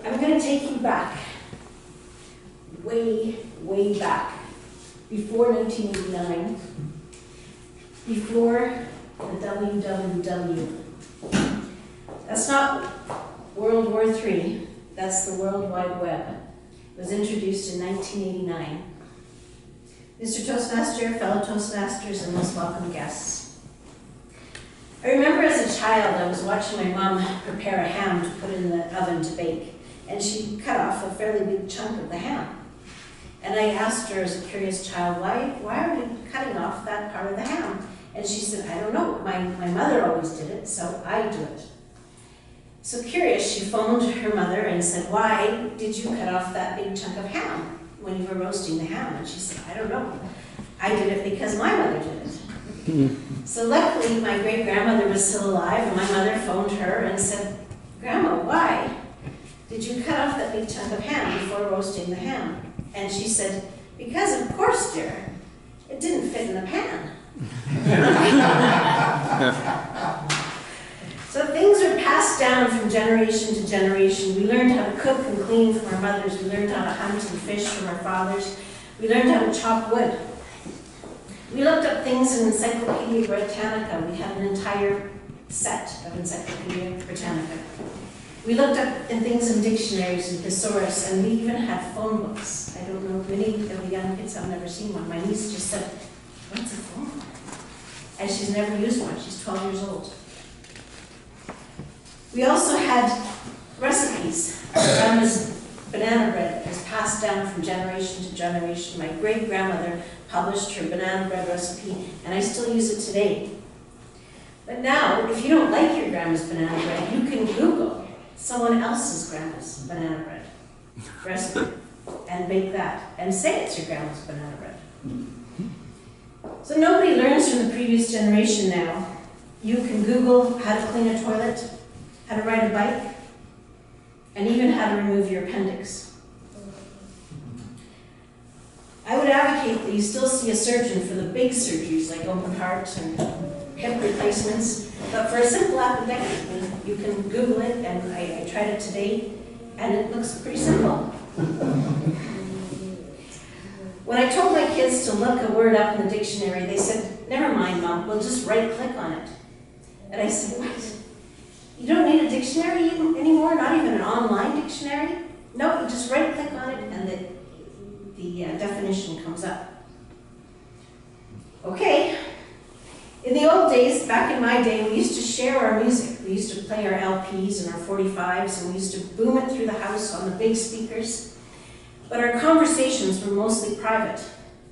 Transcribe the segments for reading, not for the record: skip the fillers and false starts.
I'm going to take you back, way, way back, before 1989, before the WWW. That's not World War III, that's the World Wide Web. It was introduced in 1989. Mr. Toastmaster, fellow Toastmasters, and most welcome guests. I remember as a child I was watching my mom prepare a ham to put in the oven to bake, and she cut off a fairly big chunk of the ham. And I asked her as a curious child, why are we cutting off that part of the ham? And she said, I don't know, my mother always did it, so I do it. So curious, she phoned her mother and said, why did you cut off that big chunk of ham when you were roasting the ham? And she said, I don't know. I did it because my mother did it. So luckily, my great-grandmother was still alive, and my mother phoned her and said, Grandma, why did you cut off that big chunk of ham before roasting the ham? And she said, because of course, dear, it didn't fit in the pan. So things are passed down from generation to generation. We learned how to cook and clean from our mothers. We learned how to hunt and fish from our fathers. We learned how to chop wood. We looked up things in Encyclopedia Britannica. We had an entire set of Encyclopedia Britannica. We looked up things in dictionaries and thesaurus, and we even had phone books. I don't know, many of the young kids have never seen one. My niece just said, what's a phone book? And she's never used one. She's 12 years old. We also had recipes. Grandma's banana bread is passed down from generation to generation. My great-grandmother published her banana bread recipe, and I still use it today. But now, if you don't like your grandma's banana bread, you can Google someone else's grandma's banana bread recipe and bake that, and say it's your grandma's banana bread. So nobody learns from the previous generation now. You can Google how to clean a toilet, how to ride a bike, and even how to remove your appendix. I would advocate that you still see a surgeon for the big surgeries like open heart and hip replacements, but for a simple appendectomy, you can Google it, and I tried it today, and it looks pretty simple. When I told my kids to look a word up in the dictionary, they said, never mind, Mom, we'll just right-click on it. And I said, what? You don't need a dictionary anymore, not even an online dictionary? No, you just right-click on it, and the definition comes up. Okay. In the old days, back in my day, we used to share our music. We used to play our LPs and our 45s, and we used to boom it through the house on the big speakers. But our conversations were mostly private.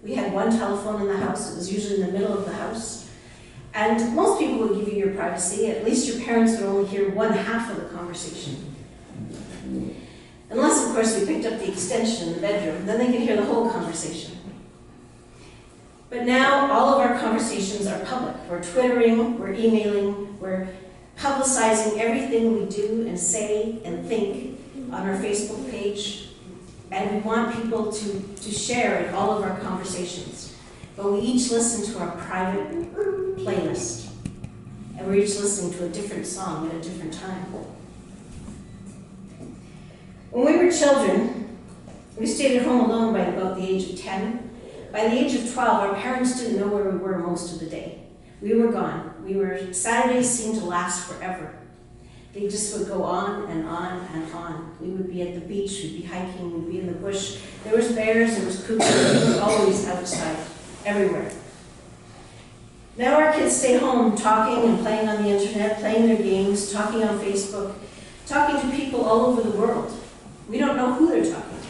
We had one telephone in the house. It was usually in the middle of the house. And most people would give you your privacy. At least your parents would only hear one half of the conversation. Unless, of course, we picked up the extension in the bedroom. Then they could hear the whole conversation. But now, all of our conversations are public. We're Twittering, we're emailing, we're publicizing everything we do and say and think on our Facebook page. And we want people to share in all of our conversations. But we each listen to our private playlist. And we're each listening to a different song at a different time. When we were children, we stayed at home alone by about the age of 10. By the age of 12, our parents didn't know where we were most of the day. We were gone. Saturdays seemed to last forever. They just would go on and on and on. We would be at the beach, we'd be hiking, we'd be in the bush. There was bears, there was cougars, we were always outside, everywhere. Now our kids stay home talking and playing on the internet, playing their games, talking on Facebook, talking to people all over the world. We don't know who they're talking to.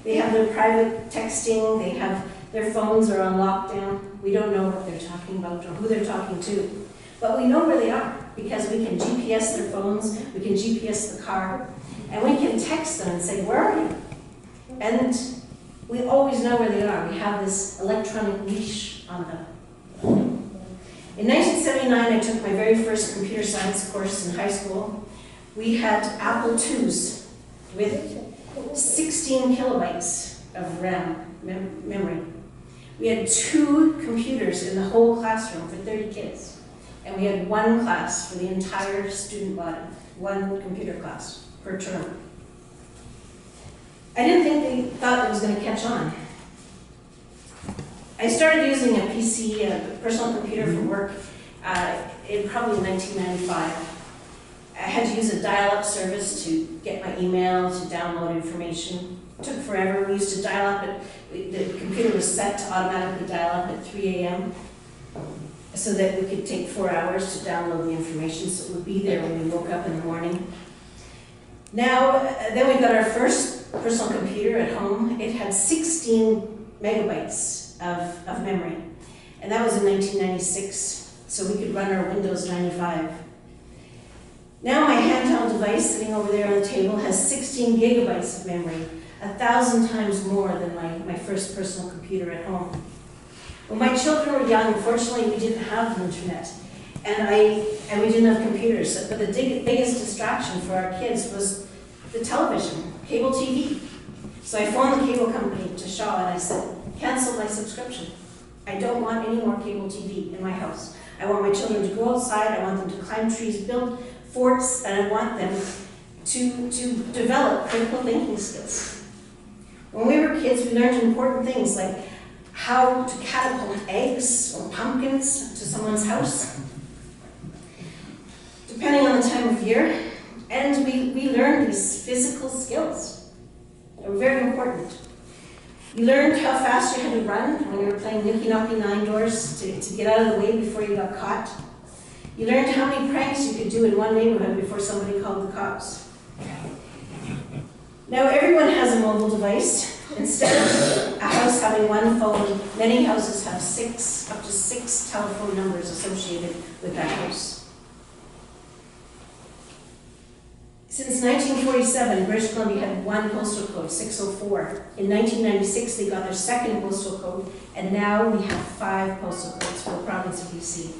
They have their private texting, their phones are on lockdown. We don't know what they're talking about or who they're talking to. But we know where they are because we can GPS their phones, we can GPS the car, and we can text them and say, where are you? And we always know where they are. We have this electronic leash on them. In 1979, I took my very first computer science course in high school. We had Apple IIs with 16 kilobytes of RAM memory. We had 2 computers in the whole classroom for 30 kids. And we had one class for the entire student body, one computer class per term. I didn't think they thought it was going to catch on. I started using a PC, a personal computer for work, in probably 1995. I had to use a dial-up service to get my email, to download information. It took forever. We used to dial up, the computer was set to automatically dial up at 3 a.m. so that we could take 4 hours to download the information so it would be there when we woke up in the morning. Now, then we got our first personal computer at home. It had 16 megabytes of memory, and that was in 1996, so we could run our Windows 95. Now my handheld device sitting over there on the table has 16 gigabytes of memory, 1,000 times more than my first personal computer at home. When my children were young, unfortunately we didn't have the internet, and we didn't have computers, but the biggest distraction for our kids was the television, cable TV. So I phoned the cable company to Shaw and I said, cancel my subscription. I don't want any more cable TV in my house. I want my children to go outside, I want them to climb trees, build forts, and I want them to develop critical thinking skills. When we were kids, we learned important things like how to catapult eggs or pumpkins to someone's house, depending on the time of year, and we learned these physical skills. They were very important. You learned how fast you had to run when you were playing nookie-knocky nine doors to get out of the way before you got caught. You learned how many pranks you could do in one neighborhood before somebody called the cops. Now everyone has a mobile device. Instead of a house having one phone, many houses have up to six telephone numbers associated with that house. Since 1947, British Columbia had one postal code, 604. In 1996, they got their second postal code, and now we have 5 postal codes for the province of BC.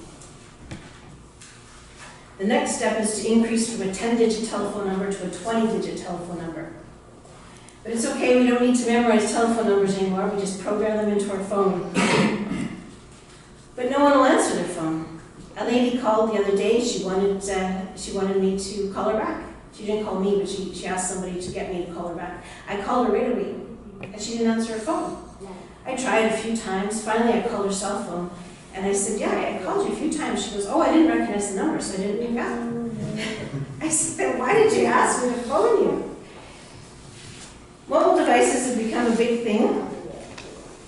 The next step is to increase from a 10-digit telephone number to a 20-digit telephone number. But it's okay, we don't need to memorize telephone numbers anymore, we just program them into our phone. But no one will answer their phone. A lady called the other day, she wanted me to call her back. She didn't call me, but she asked somebody to get me to call her back. I called her right away, and she didn't answer her phone. I tried a few times. Finally, I called her cell phone, and I said, yeah, I called you a few times. She goes, oh, I didn't recognize the number, so I didn't pick up. I said, then why did you ask me to phone you? Mobile devices have become a big thing.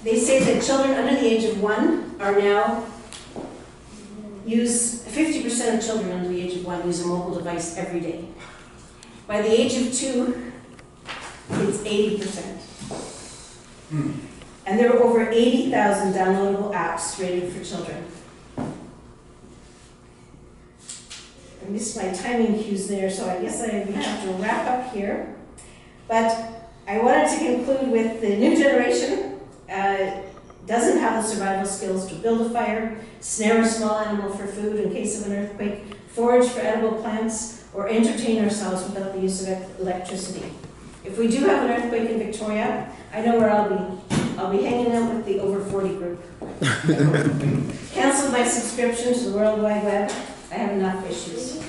They say that children under the age of 1 are now 50% of children under the age of 1 use a mobile device every day. By the age of 2, it's 80%. And there are over 80,000 downloadable apps rated for children. I missed my timing cues there, so I guess I have to wrap up here. But I wanted to conclude with the new generation doesn't have the survival skills to build a fire, snare a small animal for food in case of an earthquake, forage for edible plants, or entertain ourselves without the use of electricity. If we do have an earthquake in Victoria, I know where I'll be. I'll be hanging out with the over 40 group. Cancelled my subscription to the World Wide Web. I have enough issues.